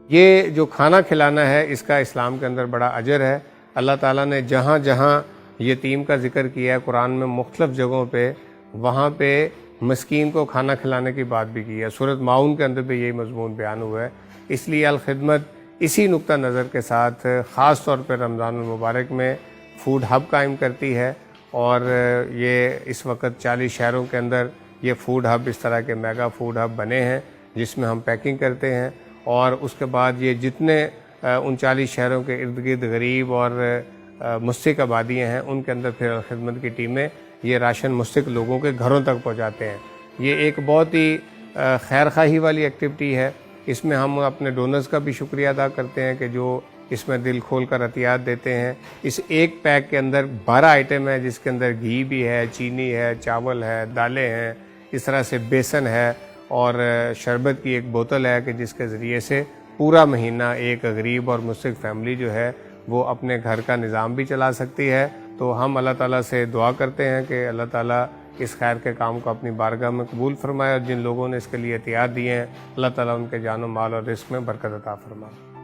یہ جو کھانا کھلانا ہے اس کا اسلام کے اندر بڑا اجر ہے۔ اللہ تعالیٰ نے جہاں جہاں یتیم کا ذکر کیا ہے قرآن میں مختلف جگہوں پہ، وہاں پہ مسکین کو کھانا کھلانے کی بات بھی کی ہے۔ سورۃ ماؤن کے اندر بھی یہی مضمون بیان ہوا ہے۔ اس لیے الخدمت اسی نقطہ نظر کے ساتھ خاص طور پہ رمضان المبارک میں فوڈ ہب قائم کرتی ہے، اور یہ اس وقت 40 شہروں کے اندر یہ فوڈ ہب، اس طرح کے میگا فوڈ ہب بنے ہیں جس میں ہم پیکنگ کرتے ہیں، اور اس کے بعد یہ جتنے 39 شہروں کے ارد گرد غریب اور مستحق آبادیاں ہیں ان کے اندر پھر الخدمت کی ٹیمیں یہ راشن مستحق لوگوں کے گھروں تک پہنچاتے ہیں۔ یہ ایک بہت ہی خیر خواہی والی ایکٹیویٹی ہے۔ اس میں ہم اپنے ڈونرز کا بھی شکریہ ادا کرتے ہیں کہ جو اس میں دل کھول کر عطیات دیتے ہیں۔ اس ایک پیک کے اندر 12 آئٹم ہے، جس کے اندر گھی بھی ہے، چینی ہے، چاول ہے، دالیں ہیں، اس طرح سے بیسن ہے، اور شربت کی ایک بوتل ہے کہ جس کے ذریعے سے پورا مہینہ ایک غریب اور مستحق فیملی جو ہے وہ اپنے گھر کا نظام بھی چلا سکتی ہے۔ تو ہم اللہ تعالیٰ سے دعا کرتے ہیں کہ اللہ تعالیٰ اس خیر کے کام کو اپنی بارگاہ میں قبول فرمائے، اور جن لوگوں نے اس کے لیے عطیات دیے ہیں اللہ تعالیٰ ان کے جان و مال اور رزق میں برکت عطا فرمائے۔